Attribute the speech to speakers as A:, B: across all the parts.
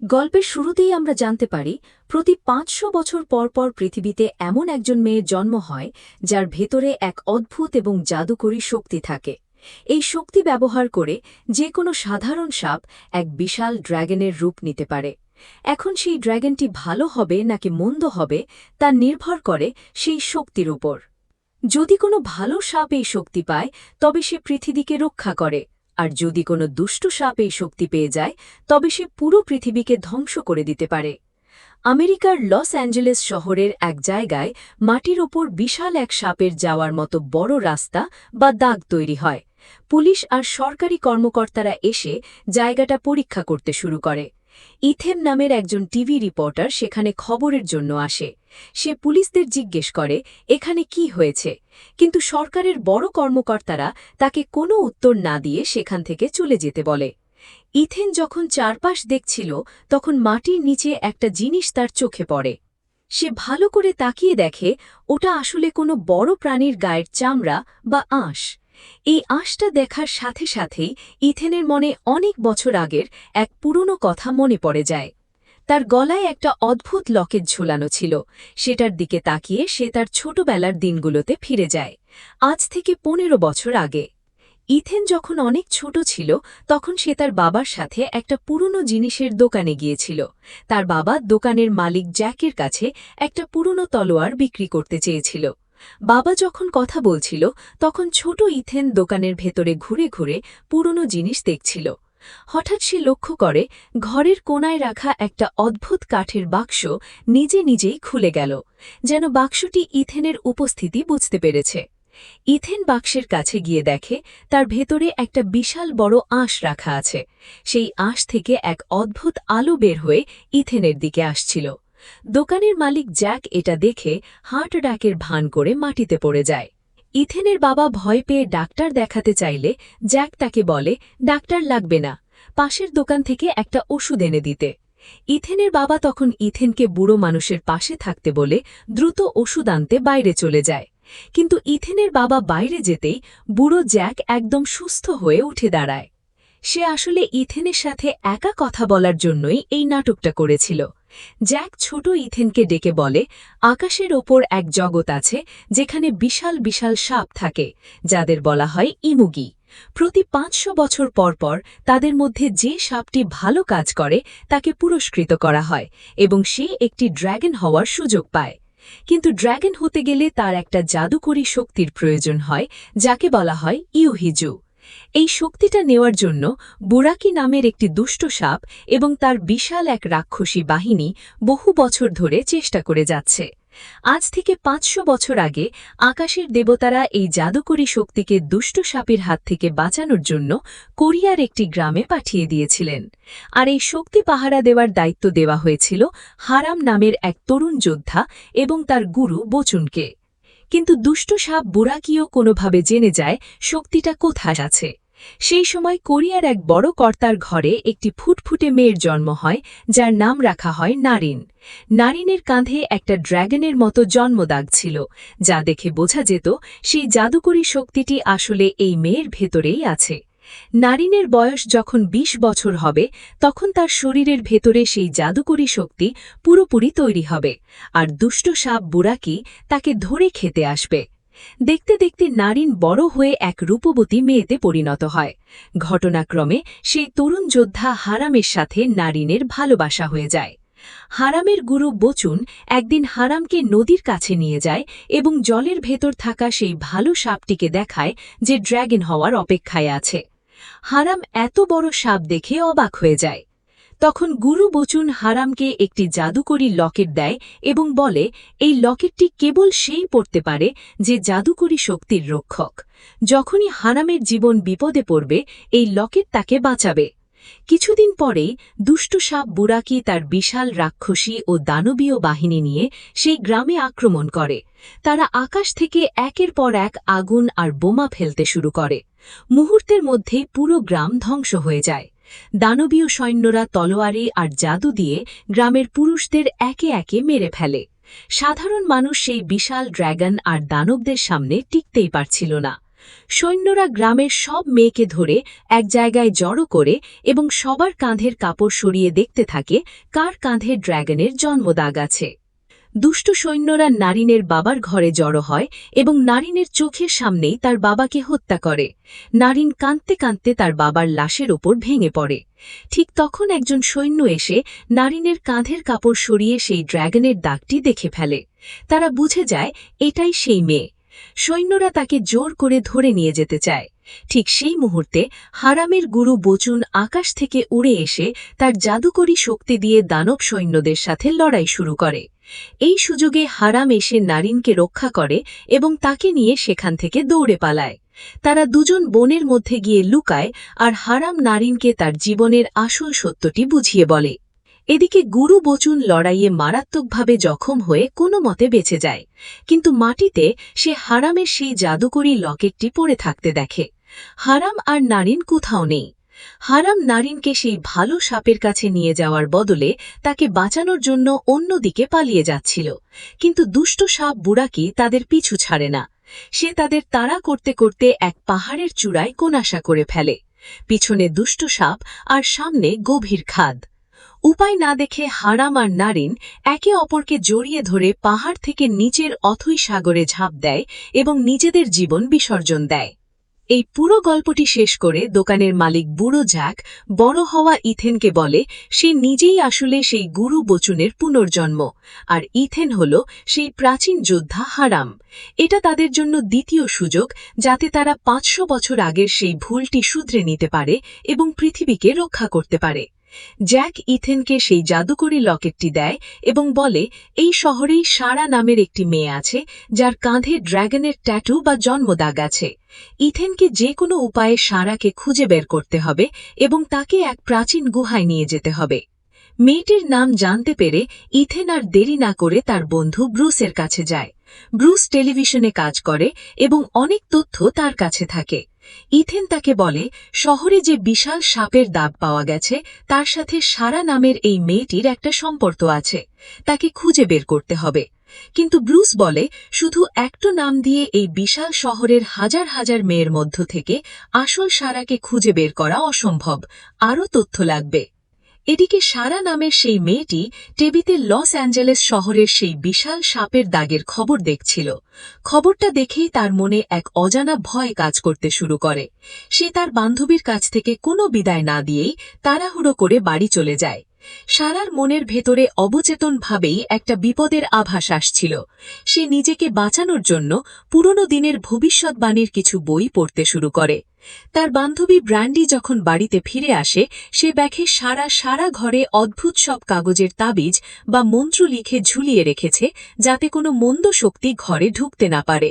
A: গল্পের শুরুতেই আমরা জানতে পারি প্রতি ৫০০ বছর পর পর পৃথিবীতে এমন একজন মেয়ের জন্ম হয় যার ভেতরে এক অদ্ভুত এবং জাদুকরী শক্তি থাকে। এই শক্তি ব্যবহার করে যে কোনো সাধারণ সাপ এক বিশাল ড্র্যাগনের রূপ নিতে পারে। এখন সেই ড্র্যাগনটি ভালো হবে নাকি মন্দ হবে তা নির্ভর করে সেই শক্তির উপর। যদি কোনো ভালো সাপ এই শক্তি পায় তবে সে পৃথিবীকে রক্ষা করে, আর যদি কোনো দুষ্ট সাপ এই শক্তি পেয়ে যায় তবে সে পুরো পৃথিবীকে ধ্বংস করে দিতে পারে। আমেরিকার লস অ্যাঞ্জেলেস শহরের এক জায়গায় মাটির ওপর বিশাল এক সাপের যাওয়ার মতো বড় রাস্তা বা দাগ তৈরি হয়। পুলিশ আর সরকারি কর্মকর্তারা এসে জায়গাটা পরীক্ষা করতে শুরু করে। ইথেন নামের একজন টিভি রিপোর্টার সেখানে খবরের জন্য আসে। সে পুলিশদের জিজ্ঞেস করে এখানে কি হয়েছে, কিন্তু সরকারের বড় কর্মকর্তারা তাকে কোনো উত্তর না দিয়ে সেখান থেকে চলে যেতে বলে। ইথেন যখন চারপাশ দেখছিল তখন মাটির নিচে একটা জিনিস তার চোখে পড়ে। সে ভালো করে তাকিয়ে দেখে ওটা আসলে কোনো বড় প্রাণীর গায়ের চামড়া বা আঁশ। এই আঁশটা দেখার সাথে সাথেই ইথেনের মনে অনেক বছর আগের এক পুরনো কথা মনে পড়ে যায়। তার গলায় একটা অদ্ভুত লকেট ঝোলানো ছিল। সেটার দিকে তাকিয়ে সে তার ছোটবেলার দিনগুলোতে ফিরে যায়, আজ থেকে ১৫ বছর আগে। ইথেন যখন অনেক ছোট ছিল তখন সে তার বাবার সাথে একটা পুরনো জিনিসের দোকানে গিয়েছিল। তার বাবা দোকানের মালিক জ্যাকের কাছে একটা পুরনো তলোয়ার বিক্রি করতে চেয়েছিল। বাবা যখন কথা বলছিল তখন ছোট ইথেন দোকানের ভেতরে ঘুরে ঘুরে পুরনো জিনিস দেখছিল। হঠাৎ সে লক্ষ্য করে ঘরের কোণায় রাখা একটা অদ্ভুত কাঠের বাক্স নিজে নিজেই খুলে গেল, যেন বাক্সটি ইথেনের উপস্থিতি বুঝতে পেরেছে। ইথেন বাক্সের কাছে গিয়ে দেখে তার ভেতরে একটা বিশাল বড় আঁশ রাখা আছে। সেই আঁশ থেকে এক অদ্ভুত আলো বের হয়ে ইথেনের দিকে আসছিল। দোকানের মালিক জ্যাক এটা দেখে হার্ট অ্যাটাকের ভান করে মাটিতে পড়ে যায়। ইথেনের বাবা ভয় পেয়ে ডাক্তার দেখাতে চাইলে জ্যাক তাকে বলে ডাক্তার লাগবে না, পাশের দোকান থেকে একটা ওষুধ এনে দিতে। ইথেনের বাবা তখন ইথেনকে বুড়ো মানুষের পাশে থাকতে বলে দ্রুত ওষুধ আনতে বাইরে চলে যায়। কিন্তু ইথেনের বাবা বাইরে যেতেই বুড়ো জ্যাক একদম সুস্থ হয়ে উঠে দাঁড়ায়। সে আসলে ইথেনের সাথে একা কথা বলার জন্যই এই নাটকটা করেছিল। জ্যাক ছোট ইথেনকে ডেকে বলে আকাশের ওপর এক জগৎ আছে যেখানে বিশাল বিশাল সাপ থাকে, যাদের বলা হয় ইমুগি। প্রতি ৫০০ বছর পর পর তাদের মধ্যে যে সাপটি ভালো কাজ করে তাকে পুরস্কৃত করা হয় এবং সে একটি ড্র্যাগন হওয়ার সুযোগ পায়। কিন্তু ড্র্যাগন হতে গেলে তার একটা জাদুকরী শক্তির প্রয়োজন হয়, যাকে বলা হয় ইউহিজু। এই শক্তিটা নেওয়ার জন্য বুরাকি নামের একটি দুষ্ট সাপ এবং তার বিশাল এক রাক্ষসী বাহিনী বহু বছর ধরে চেষ্টা করে যাচ্ছে। আজ থেকে ৫০০ বছর আগে আকাশের দেবতারা এই জাদুকরী শক্তিকে দুষ্ট সাপের হাত থেকে বাঁচানোর জন্য কোরিয়ার একটি গ্রামে পাঠিয়ে দিয়েছিলেন। আর এই শক্তি পাহারা দেওয়ার দায়িত্ব দেওয়া হয়েছিল হারাম নামের এক তরুণ যোদ্ধা এবং তার গুরু বচুনকে। কিন্তু দুষ্ট সাপ বুরাকিও কোনোভাবে জেনে যায় শক্তিটা কোথায় আছে। সেই সময় কোরিয়ার এক বড় কর্তার ঘরে একটি ফুটফুটে মেয়ের জন্ম হয়, যার নাম রাখা হয় নারিন। নারিনের কাঁধে একটা ড্র্যাগনের মতো জন্মদাগ ছিল, যা দেখে বোঝা যেত সেই জাদুকরী শক্তিটি আসলে এই মেয়ের ভেতরেই আছে। নারিনের বয়স যখন ২০ বছর হবে তখন তার শরীরের ভেতরে সেই জাদুকরী শক্তি পুরোপুরি তৈরি হবে, আর দুষ্ট সাপ বুরাকি তাকে ধরে খেতে আসবে। দেখতে দেখতে নারিন বড় হয়ে এক রূপবতী মেয়েতে পরিণত হয়। ঘটনাক্রমে সেই তরুণ যোদ্ধা হারামের সাথে নারিনের ভালোবাসা হয়ে যায়। হারামের গুরু বচুন একদিন হারামকে নদীর কাছে নিয়ে যায় এবং জলের ভেতর থাকা সেই ভালো সাপটিকে দেখায় যে ড্র্যাগন হওয়ার অপেক্ষায় আছে। হারাম এত বড় সাপ দেখে অবাক হয়ে যায়। তখন গুরু বচুন হারামকে একটি জাদুকরী লকেট দেয় এবং বলে এই লকেটটি কেবল সেই পড়তে পারে যে জাদুকরী শক্তির রক্ষক। যখনই হারামের জীবন বিপদে পড়বে এই লকেট তাকে বাঁচাবে। কিছুদিন পরেই দুষ্ট সাপ বুরাকি তার বিশাল রাক্ষসী ও দানবীয় বাহিনী নিয়ে সেই গ্রামে আক্রমণ করে। তারা আকাশ থেকে একের পর এক আগুন আর বোমা ফেলতে শুরু করে। মুহূর্তের মধ্যেই পুরো গ্রাম ধ্বংস হয়ে যায়। দানবীয় সৈন্যরা তলোয়ারি আর জাদু দিয়ে গ্রামের পুরুষদের একে একে মেরে ফেলে। সাধারণ মানুষ সেই বিশাল ড্র্যাগন আর দানবদের সামনে টিকতেই পারছিল না। সৈন্যরা গ্রামের সব মেয়েকে ধরে এক জায়গায় জড়ো করে এবং সবার কাঁধের কাপড় সরিয়ে দেখতে থাকে কার কাঁধে ড্র্যাগনের জন্মদাগ আছে। দুষ্ট সৈন্যরা নারিনের বাবার ঘরে জড়ো হয় এবং নারিনের চোখের সামনেই তার বাবাকে হত্যা করে। নারিন কাঁদতে কাঁদতে তার বাবার লাশের ওপর ভেঙে পড়ে। ঠিক তখন একজন সৈন্য এসে নারিনের কাঁধের কাপড় সরিয়ে সেই ড্র্যাগনের দাগটি দেখে ফেলে। তারা বুঝে যায় এটাই সেই মেয়ে। সৈন্যরা তাকে জোর করে ধরে নিয়ে যেতে চায়। ঠিক সেই মুহূর্তে হারামের গুরু বচুন আকাশ থেকে উড়ে এসে তার জাদুকরী শক্তি দিয়ে দানব সৈন্যদের সাথে লড়াই শুরু করে। এই সুযোগে হারাম এসে নারিনকে রক্ষা করে এবং তাকে নিয়ে সেখান থেকে দৌড়ে পালায়। তারা দুজন বনের মধ্যে গিয়ে লুকায় আর হারাম নারিনকে তার জীবনের আসল সত্যটি বুঝিয়ে বলে। এদিকে গুরু বচুন লড়াইয়ে মারাত্মকভাবে জখম হয়ে কোনো মতে বেঁচে যায়, কিন্তু মাটিতে সে হারামের সেই জাদুকরী লকেটটি পড়ে থাকতে দেখে। হারাম আর নারিন কোথাও নেই। হারাম নারিনকে সেই ভালো সাপের কাছে নিয়ে যাওয়ার বদলে তাকে বাঁচানোর জন্য অন্যদিকে পালিয়ে যাচ্ছিল, কিন্তু দুষ্ট সাপ বুড়াকি তাদের পিছু ছাড়ে না। সে তাদের তাড়া করতে করতে এক পাহাড়ের চূড়ায় কোণাসা করে ফেলে। পিছনে দুষ্ট সাপ আর সামনে গভীর খাদ। উপায় না দেখে হারাম আর নারিন একে অপরকে জড়িয়ে ধরে পাহাড় থেকে নিচের অথৈ সাগরে ঝাঁপ দেয় এবং নিজেদের জীবন বিসর্জন দেয়। এই পুরো গল্পটি শেষ করে দোকানের মালিক বুড়ো জ্যাক বড় হওয়া ইথেনকে বলে সে নিজেই আসলে সেই গুরু বচুনের পুনর্জন্ম, আর ইথেন হল সেই প্রাচীন যোদ্ধা হারাম। এটা তাদের জন্য দ্বিতীয় সুযোগ, যাতে তারা 500 বছর আগের সেই ভুলটি শুধরে নিতে পারে এবং পৃথিবীকে রক্ষা করতে পারে। জ্যাক ইথেনকে সেই জাদুকরী লকেটটি দেয় এবং বলে এই শহরেই সারা নামের একটি মেয়ে আছে যার কাঁধে ড্র্যাগনের ট্যাটু বা জন্মদাগ আছে। ইথেনকে যে কোনো উপায়ে সারাকে খুঁজে বের করতে হবে এবং তাকে এক প্রাচীন গুহায় নিয়ে যেতে হবে। মেয়েটির নাম জানতে পেরে ইথেন আর দেরি না করে তার বন্ধু ব্রুসের কাছে যায়। ব্রুস টেলিভিশনে কাজ করে এবং অনেক তথ্য তার কাছে থাকে। ইথেন তাকে বলে শহরে যে বিশাল সাপের দাগ পাওয়া গেছে তার সাথে সারা নামের এই মেয়েটির একটা সম্পর্ক আছে, তাকে খুঁজে বের করতে হবে। কিন্তু ব্রুস বলে শুধু একটা নাম দিয়ে এই বিশাল শহরের হাজার হাজার মেয়ের মধ্য থেকে আসল সারাকে খুঁজে বের করা অসম্ভব, আরও তথ্য লাগবে। এদিকে সারা নামের সেই মেয়েটি টিভিতে লস অ্যাঞ্জেলেস শহরের সেই বিশাল সাপের দাগের খবর দেখছিল। খবরটা দেখেই তার মনে এক অজানা ভয় কাজ করতে শুরু করে। সে তার বান্ধবীর কাছ থেকে কোনো বিদায় না দিয়েই তাড়াহুড়ো করে বাড়ি চলে যায়। সারার মনের ভেতরে অবচেতনভাবেই একটা বিপদের আভাস আসছিল। সে নিজেকে বাঁচানোর জন্য পুরনো দিনের ভবিষ্যৎবাণীর কিছু বই পড়তে শুরু করে। তার বান্ধবী ব্র্যান্ডি যখন বাড়িতে ফিরে আসে, সে দেখে সারা ঘরে অদ্ভুত সব কাগজের তাবিজ বা মন্ত্র লিখে ঝুলিয়ে রেখেছে, যাতে কোনো মন্দ শক্তি ঘরে ঢুকতে না পারে।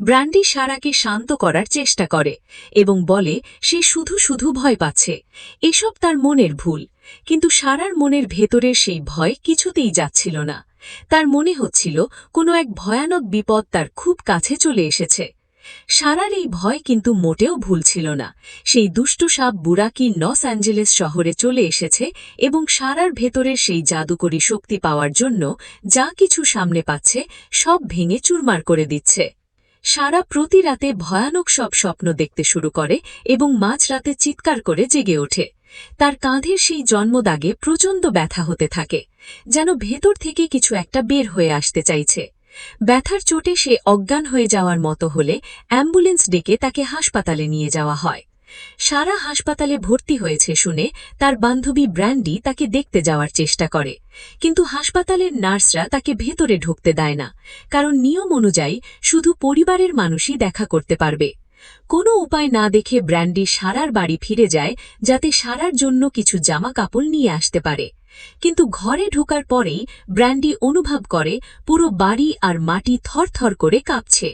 A: ব্র্যান্ডি সারাকে শান্ত করার চেষ্টা করে এবং বলে সে শুধু শুধু ভয় পাচ্ছে, এসব তার মনের ভুল। কিন্তু সারার মনের ভেতরের সেই ভয় কিছুতেই যাচ্ছিল না। তার মনে হচ্ছিল কোনো এক ভয়ানক বিপদ তার খুব কাছে চলে এসেছে। সারার এই ভয় কিন্তু মোটেও ভুল ছিল না। সেই দুষ্ট সাপ বুড়াকি লস অ্যাঞ্জেলেস শহরে চলে এসেছে এবং সারার ভেতরের সেই জাদুকরী শক্তি পাওয়ার জন্য যা কিছু সামনে পাচ্ছে সব ভেঙে চুরমার করে দিচ্ছে। সারা প্রতি রাতে ভয়ানক সব স্বপ্ন দেখতে শুরু করে এবং মাঝরাতে চিৎকার করে জেগে ওঠে। তার কাঁধের সেই জন্মদাগে প্রচণ্ড ব্যথা হতে থাকে, যেন ভেতর থেকে কিছু একটা বের হয়ে আসতে চাইছে। ব্যথার চোটে সে অজ্ঞান হয়ে যাওয়ার মতো হলে অ্যাম্বুলেন্স ডেকে তাকে হাসপাতালে নিয়ে যাওয়া হয়। সারা হাসপাতালে ভর্তি হয়েছে শুনে তার বান্ধবী ব্র্যান্ডি তাকে দেখতে যাওয়ার চেষ্টা করে, কিন্তু হাসপাতালের নার্সরা তাকে ভেতরে ঢুকতে দেয় না, কারণ নিয়ম অনুযায়ী শুধু পরিবারের মানুষই দেখা করতে পারবে। কোনো উপায় না দেখে ব্র্যান্ডি সারার বাড়ি ফিরে যায়, যাতে সারার জন্য কিছু জামা কাপড় নিয়ে আসতে পারে। কিন্তু ঘরে ঢোকার পরেই ব্র্যান্ডি অনুভব করে পুরো বাড়ি আর মাটি থরথর করে কাঁপছে।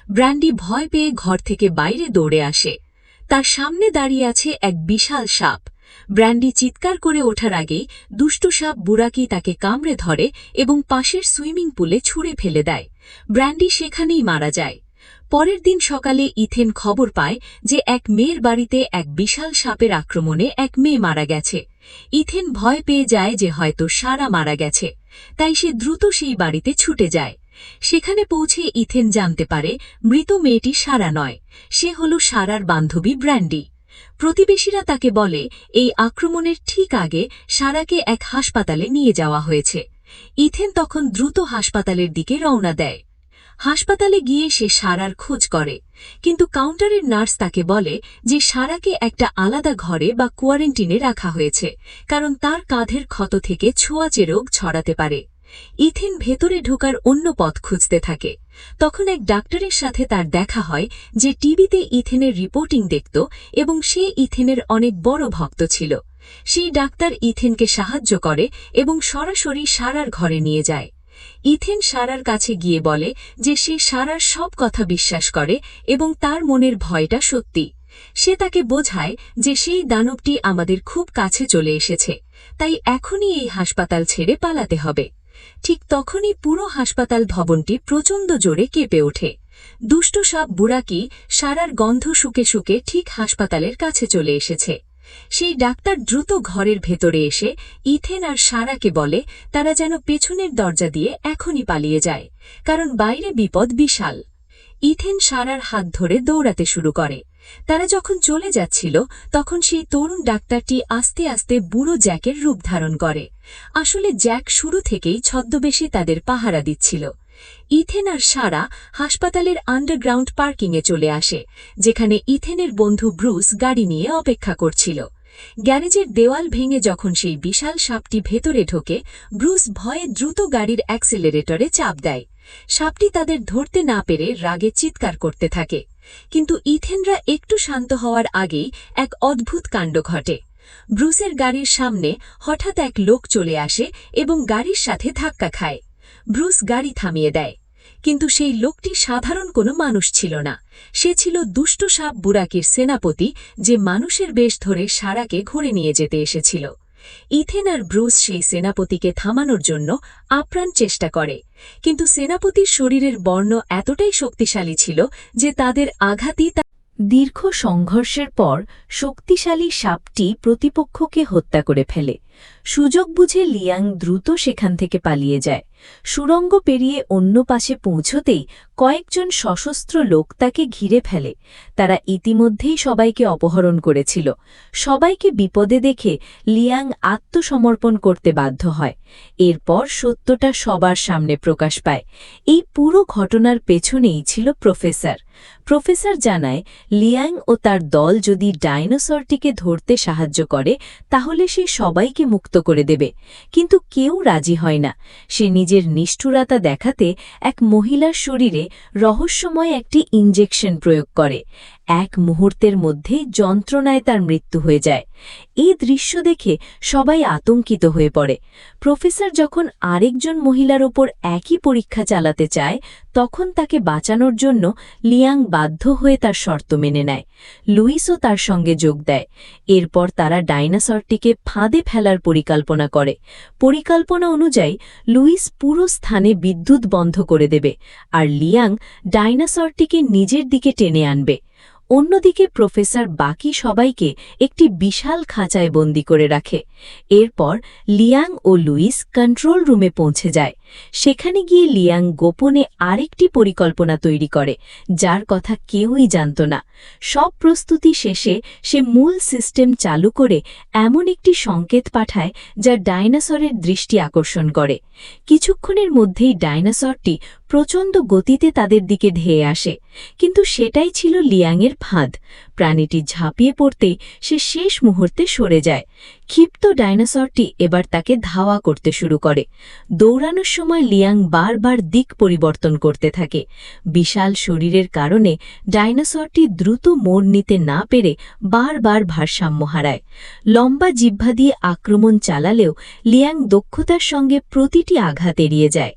A: ব্র্যান্ডি ভয় পেয়ে ঘর থেকে বাইরে দৌড়ে আসে। তার সামনে দাঁড়িয়ে আছে এক বিশাল সাপ। ব্র্যান্ডি চিৎকার করে ওঠার আগেই দুষ্ট সাপ বুড়াকি তাকে কামড়ে ধরে এবং পাশের সুইমিং পুলে ছুঁড়ে ফেলে দেয়। ব্র্যান্ডি সেখানেই মারা যায়। পরের দিন সকালে ইথেন খবর পায় যে এক মেয়ের বাড়িতে এক বিশাল সাপের আক্রমণে এক মেয়ে মারা গেছে। ইথেন ভয় পেয়ে যায় যে হয়তো সারা মারা গেছে, তাই সে দ্রুত সেই বাড়িতে ছুটে যায়। সেখানে পৌঁছে ইথেন জানতে পারে মৃত মেয়েটি সারা নয়, সে হল সারার বান্ধবী ব্র্যান্ডি। প্রতিবেশীরা তাকে বলে এই আক্রমণের ঠিক আগে সারাকে এক হাসপাতালে নিয়ে যাওয়া হয়েছে। ইথেন তখন দ্রুত হাসপাতালের দিকে রওনা দেয়। হাসপাতালে গিয়ে সে সারার খোঁজ করে, কিন্তু কাউন্টারের নার্স তাকে বলে যে সারাকে একটা আলাদা ঘরে বা কোয়ারেন্টিনে রাখা হয়েছে, কারণ তার কাঁধের ক্ষত থেকে ছোঁয়াচে রোগ ছড়াতে পারে। ইথেন ভেতরে ঢোকার অন্য পথ খুঁজতে থাকে। তখন এক ডাক্তারের সাথে তার দেখা হয় যে টিভিতে ইথেনের রিপোর্টিং দেখত এবং সে ইথেনের অনেক বড় ভক্ত ছিল। সেই ডাক্তার ইথেনকে সাহায্য করে এবং সরাসরি সারার ঘরে নিয়ে যায়। ইথেন সারার কাছে গিয়ে বলে যে সে সারার সব কথা বিশ্বাস করে এবং তার মনের ভয়টা সত্যি। সে তাকে বোঝায় যে সেই দানবটি আমাদের খুব কাছে চলে এসেছে, তাই এখনই এই হাসপাতাল ছেড়ে পালাতে হবে। ঠিক তখনই পুরো হাসপাতাল ভবনটি প্রচণ্ড জোরে কেঁপে ওঠে। দুষ্ট সাপ বুড়াকি সারার গন্ধ শুকে শুকে ঠিক হাসপাতালের কাছে চলে এসেছে। সেই ডাক্তার দ্রুত ঘরের ভেতরে এসে ইথেন আর সারাকে বলে তারা যেন পেছনের দরজা দিয়ে এখনই পালিয়ে যায়, কারণ বাইরে বিপদ বিশাল। ইথেন সারার হাত ধরে দৌড়াতে শুরু করে। তারা যখন চলে যাচ্ছিল তখন সেই তরুণ ডাক্তারটি আস্তে আস্তে বুড়ো জ্যাকের রূপ ধারণ করে। আসলে জ্যাক শুরু থেকেই ছদ্মবেশে তাদের পাহারা দিচ্ছিল। ইথেন আর সারা হাসপাতালের আন্ডারগ্রাউন্ড পার্কিংয়ে চলে আসে, যেখানে ইথেনের বন্ধু ব্রুস গাড়ি নিয়ে অপেক্ষা করছিল। গ্যারেজের দেওয়াল ভেঙে যখন সেই বিশাল সাপটি ভেতরে ঢোকে, ব্রুস ভয়ে দ্রুত গাড়ির অ্যাক্সেলারেটরে চাপ দেয়। সাপটি তাদের ধরতে না পেরে রাগে চিৎকার করতে থাকে, কিন্তু ইথেনরা একটু শান্ত হওয়ার আগেই এক অদ্ভুত কাণ্ড ঘটে। ব্রুসের গাড়ির সামনে হঠাৎ এক লোক চলে আসে এবং গাড়ির সাথে ধাক্কা খায়। ব্রুস গাড়ি থামিয়ে দেয়, কিন্তু সেই লোকটি সাধারণ কোনো মানুষ ছিল না। সে ছিল দুষ্ট সাপ বুড়াকির সেনাপতি, যে মানুষের বেশ ধরে সারাকে ঘুরে নিয়ে যেতে এসেছিল। ইথেন আর ব্রুস সেই সেনাপতিকে থামানোর জন্য আপ্রাণ চেষ্টা করে, কিন্তু সেনাপতির শরীরের বর্ণ এতটাই শক্তিশালী ছিল যে তাদের আঘাতই দীর্ঘ সংঘর্ষের পর শক্তিশালী সাপটি প্রতিপক্ষকে হত্যা করে ফেলে। সুযোগ বুঝে লিয়াং দ্রুত সেখান থেকে পালিয়ে যায়। সুড়ঙ্গ পেরিয়ে অন্য পাশে পৌঁছতেই কয়েকজন সশস্ত্র লোক তাকে ঘিরে ফেলে। তারা ইতিমধ্যেই সবাইকে অপহরণ করেছিল। সবাইকে বিপদে দেখে লিয়াং আত্মসমর্পণ করতে বাধ্য হয়। এরপর সত্যটা সবার সামনে প্রকাশ পায়। এই পুরো ঘটনার পেছনেই ছিল প্রফেসর জানায় লিয়াং ও তার দল যদি ডাইনোসরটিকে ধরতে সাহায্য করে তাহলে সে সবাইকে মুক্ত করে দেবে, কিন্তু কেউ রাজি হয় না। সে নিজের নিষ্ঠুরতা দেখাতে এক মহিলার শরীরে রহস্যময় একটি ইনজেকশন প্রয়োগ করে। এক মুহূর্তের মধ্যেই যন্ত্রণায় তার মৃত্যু হয়ে যায়। এই দৃশ্য দেখে সবাই আতঙ্কিত হয়ে পড়ে। প্রফেসর যখন আরেকজন মহিলার ওপর একই পরীক্ষা চালাতে চায়, তখন তাকে বাঁচানোর জন্য লিয়াং বাধ্য হয়ে তার শর্ত মেনে নেয়। লুইসও তার সঙ্গে যোগ দেয়। এরপর তারা ডাইনোসরটিকে ফাঁদে ফেলার পরিকল্পনা করে। পরিকল্পনা অনুযায়ী লুইস পুরো স্থানে বিদ্যুৎ বন্ধ করে দেবে, আর লিয়াং ডাইনোসরটিকে নিজের দিকে টেনে আনবে। অন্যদিকে প্রফেসর বাকি সবাইকে একটি বিশাল খাঁচায় বন্দী করে রাখে। এরপর লিয়াং ও লুইস কন্ট্রোল রুমে পৌঁছে যায়। সেখানে গিয়ে লিয়াং গোপনে আরেকটি পরিকল্পনা তৈরি করে, যার কথা কেউই জানত না। সব প্রস্তুতি শেষে সে মূল সিস্টেম চালু করে এমন একটি সংকেত পাঠায় যা ডাইনোসরের দৃষ্টি আকর্ষণ করে। কিছুক্ষণের মধ্যেই ডাইনোসরটি প্রচণ্ড গতিতে তাদের দিকে ধেয়ে আসে, কিন্তু সেটাই ছিল লিয়াংয়ের ফাঁদ। প্রাণীটি ঝাঁপিয়ে পড়তেই সে শেষ মুহূর্তে সরে যায়। ক্ষিপ্ত ডাইনোসরটি এবার তাকে ধাওয়া করতে শুরু করে। দৌড়ানোর সময় লিয়াং বারবার দিক পরিবর্তন করতে থাকে। বিশাল শরীরের কারণে ডাইনোসরটি দ্রুত মোড় নিতে না পেরে বারবার ভারসাম্য হারায়। লম্বা জিহ্বা দিয়ে আক্রমণ চালালেও লিয়াং দক্ষতার সঙ্গে প্রতিটি আঘাত এড়িয়ে যায়।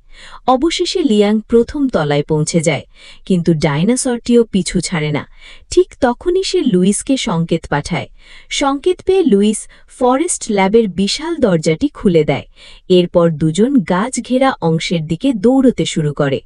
A: অবশেষে লিয়াং প্রথম তলায় পৌঁছে যায়, কিন্তু ডাইনোসরটিও পিছু ছাড়ে না। ঠিক তখনই সে লুইসকে সংকেত পাঠায়। সংকেত পেয়ে লুইস ফরেস্ট ল্যাবের বিশাল দরজাটি খুলে দেয়। এরপর দুজন গাছ ঘেরা অংশের দিকে দৌড়তে শুরু করে।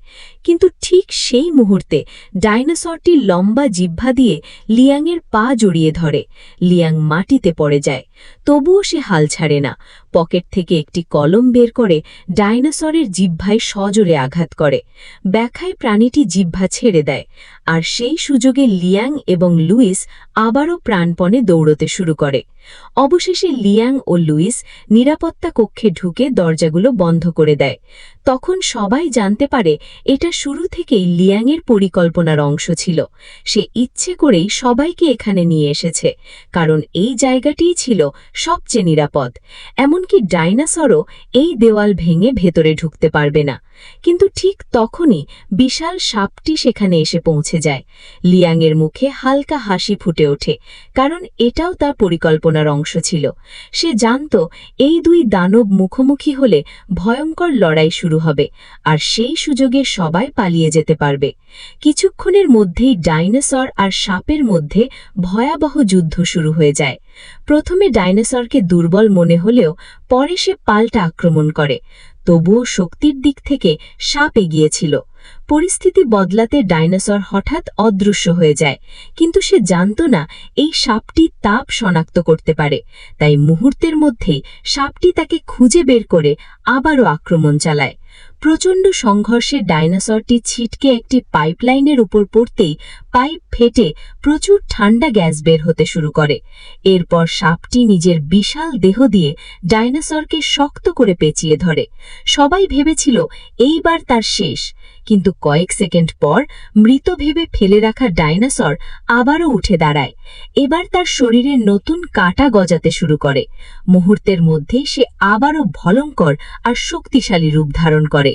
A: কিন্তু ঠিক সেই মুহূর্তে ডাইনোসরটি লম্বা জিহ্বা দিয়ে লিয়াংয়ের পা জড়িয়ে ধরে। লিয়াং মাটিতে পড়ে যায়। তবুও সে হাল ছাড়ে না। পকেট থেকে একটি কলম বের করে ডাইনোসরের জিহ্বায় সজোরে আঘাত করে। ব্যথায় প্রাণীটি জিহ্বা ছেড়ে দেয়। আর সেই সুযোগে লিয়াং এবং লুইস আবারও প্রাণপণে দৌড়তে শুরু করে। অবশেষে লিয়াং ও লুইস নিরাপত্তা কক্ষে ঢুকে দরজাগুলো বন্ধ করে দেয়। তখন সবাই জানতে পারে এটা শুরু থেকেই লিয়াংয়ের পরিকল্পনার অংশ ছিল। সে ইচ্ছে করেই সবাইকে এখানে নিয়ে এসেছে, কারণ এই জায়গাটিই ছিল সবচেয়ে নিরাপদ। এমনকি ডাইনোসরও এই দেওয়াল ভেঙে ভেতরে ঢুকতে পারবে না। কিন্তু ঠিক তখনই বিশাল সাপটি সেখানে এসে পৌঁছে যায়। লিয়াংয়ের মুখে হালকা হাসি ফুটে ওঠে, কারণ এটাও তার পরিকল্পনার অংশ ছিল। সে জানত এই দুই দানব মুখোমুখি হলে ভয়ঙ্কর লড়াই শুরু হবে, আর সেই সুযোগে সবাই পালিয়ে যেতে পারবে। কিছুক্ষণের মধ্যেই ডাইনোসর আর সাপের মধ্যে ভয়াবহ যুদ্ধ শুরু হয়ে যায়। প্রথমে ডাইনোসরকে দুর্বল মনে হলেও পরে সে পাল্টা আক্রমণ করে। তবুও শক্তির দিক থেকে সাপ এগিয়েছিল। পরিস্থিতি বদলাতে ডাইনোসর হঠাৎ অদৃশ্য হয়ে যায়, কিন্তু সে জানত না এই সাপটি তাপ শনাক্ত করতে পারে। তাই মুহূর্তের মধ্যেই সাপটি তাকে খুঁজে বের করে আবারও আক্রমণ চালায়। প্রচণ্ড সংঘর্ষে ডাইনোসরটি ছিটকে একটি পাইপলাইনের উপর পড়তেই পাইপ ফেটে প্রচুর ঠান্ডা গ্যাস বের হতে শুরু করে। এরপর সাপটি নিজের বিশাল দেহ দিয়ে ডাইনোসরকে শক্ত করে পেঁচিয়ে ধরে। সবাই ভেবেছিল এইবার তার শেষ, কিন্তু কয়েক সেকেন্ড পর মৃত ভেবে ফেলে রাখা ডাইনোসর আবারও উঠে দাঁড়ায়। এবার তার শরীরে নতুন কাঁটা গজাতে শুরু করে। মুহূর্তের মধ্যেই সে আবারও ভয়ঙ্কর আর শক্তিশালী রূপ ধারণ করে।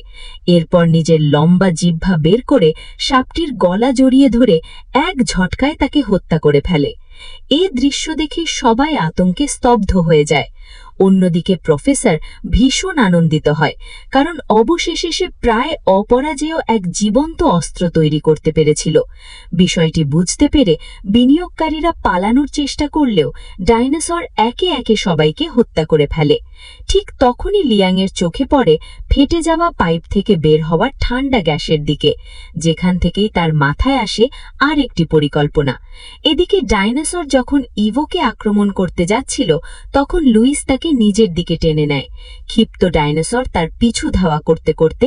A: এরপর নিজের লম্বা জিহ্বা বের করে সাপটির গলা জড়িয়ে ধরে এক ঝটকায় তাকে হত্যা করে ফেলে। এই দৃশ্য দেখে সবাই আতঙ্কে স্তব্ধ হয়ে যায়। অন্যদিকে প্রফেসর ভীষণ আনন্দিত হয়, কারণ অবশেষে সে প্রায় অপরাজেয় এক জীবন্ত অস্ত্র তৈরি করতে পেরেছিল। বিষয়টি বুঝতে পেরে বিনিয়োগকারীরা পালানোর চেষ্টা করলেও ডাইনোসর একে একে সবাইকে হত্যা করে ফেলে। ঠিক তখনই লিয়াংয়ের চোখে পড়ে ফেটে যাওয়া পাইপ থেকে বের হওয়া ঠান্ডা গ্যাসের দিকে, যেখান থেকেই তার মাথায় আসে আর একটি পরিকল্পনা। এদিকে ডাইনোসর যখন ইভোকে আক্রমণ করতে যাচ্ছিল, তখন লুইস তাকে নিজের দিকে টেনে নেয়। ক্ষিপ্ত ডাইনোসর তার পিছু ধাওয়া করতে করতে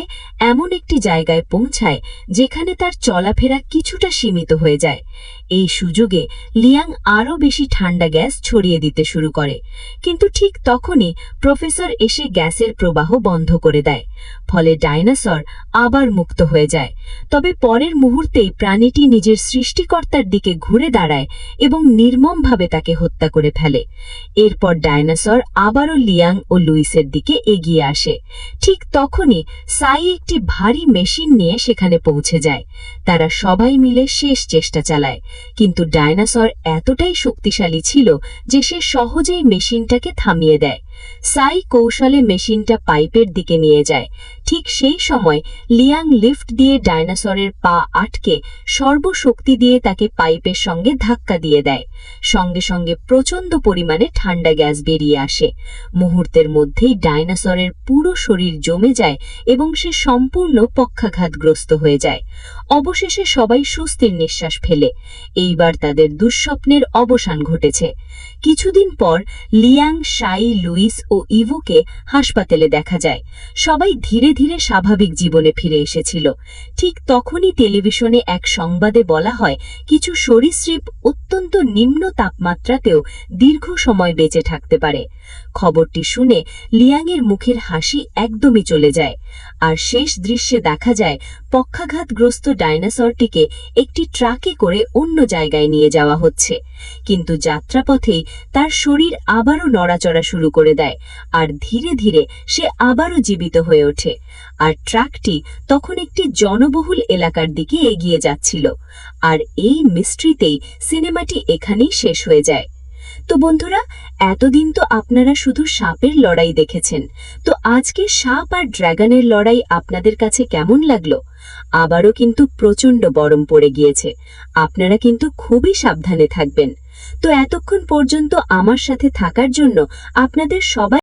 A: এমন একটি জায়গায় পৌঁছায় যেখানে তার চলাফেরা কিছুটা সীমিত হয়ে যায়। এই সুযোগে লিয়াং আরও বেশি ঠান্ডা গ্যাস ছড়িয়ে দিতে শুরু করে, কিন্তু ঠিক তখনই প্রফেসর এসে গ্যাসের প্রবাহ বন্ধ করে দেয়। ফলে ডাইনোসর আবার মুক্ত হয়ে যায়। তবে পরের মুহূর্তেই প্রাণীটি নিজের সৃষ্টিকর্তার দিকে ঘুরে দাঁড়ায় এবং নির্মমভাবে তাকে হত্যা করে ফেলে। এরপর ডাইনোসর আবারও লিয়াং ও লুইসের দিকে এগিয়ে আসে। ঠিক তখনই সাই একটি ভারী মেশিন নিয়ে সেখানে পৌঁছে যায়। তারা সবাই মিলে শেষ চেষ্টা চালায়, কিন্তু ডাইনোসর এতটাই শক্তিশালী ছিল যে সে সহজেই মেশিনটাকে থামিয়ে দেয়। সাই কৌশলে মেশিনটা পাইপের দিকে নিয়ে যায়। ঠিক সেই সময় লিয়াং লিফট দিয়ে ডাইনোসরের পা আটকে সর্বশক্তি দিয়ে তাকে পাইপের সঙ্গে ধাক্কা দিয়ে দেয়। সঙ্গে সঙ্গে প্রচণ্ড পরিমাণে ঠান্ডা গ্যাস বেরিয়ে আসে। মুহূর্তের মধ্যেই ডাইনোসরের পুরো শরীর জমে যায় এবং সে সম্পূর্ণ পক্ষাঘাতগ্রস্ত হয়ে যায়। অবশেষে সবাই স্বস্তির নিঃশ্বাস ফেলে। এইবার তাদের দুঃস্বপ্নের অবসান ঘটেছে। কিছুদিন পর লিয়াং, সাই, লুইস ও ইভোকে হাসপাতালে দেখা যায়। সবাই ধীরে ধীরে স্বাভাবিক জীবনে ফিরে এসেছিল। ঠিক তখনই টেলিভিশনে এক সংবাদে বলা হয় কিছু সরীসৃপ অত্যন্ত নিম্ন তাপমাত্রাতেও দীর্ঘ সময় বেঁচে থাকতে পারে। খবরটি শুনে লিয়াংয়ের মুখের হাসি একদমই চলে যায়। আর শেষ দৃশ্যে দেখা যায় পক্ষাঘাতগ্রস্ত ডাইনোসরটিকে একটি ট্রাকে করে অন্য জায়গায় নিয়ে যাওয়া হচ্ছে। কিন্তু যাত্রাপথেই তার শরীর আবারও নড়াচড়া শুরু করে দেয়, আর ধীরে ধীরে সে আবারও জীবিত হয়ে ওঠে। আর ট্রাকটি তখন একটি জনবহুল এলাকার দিকে এগিয়ে যাচ্ছিল। আর এই মিস্ট্রিতেই সিনেমাটি এখানেই শেষ হয়ে যায়। তো বন্ধুরা, এতদিন তো আপনারা শুধু সাপের লড়াই দেখেছেন, তো আজকে সাপ আর ড্রাগনের লড়াই আপনাদের কাছে কেমন লাগলো? আবারও কিন্তু প্রচণ্ড গরম পড়ে গিয়েছে, আপনারা কিন্তু খুবই সাবধানে থাকবেন। তো এতক্ষণ পর্যন্ত আমার সাথে থাকার জন্য আপনাদের সবাই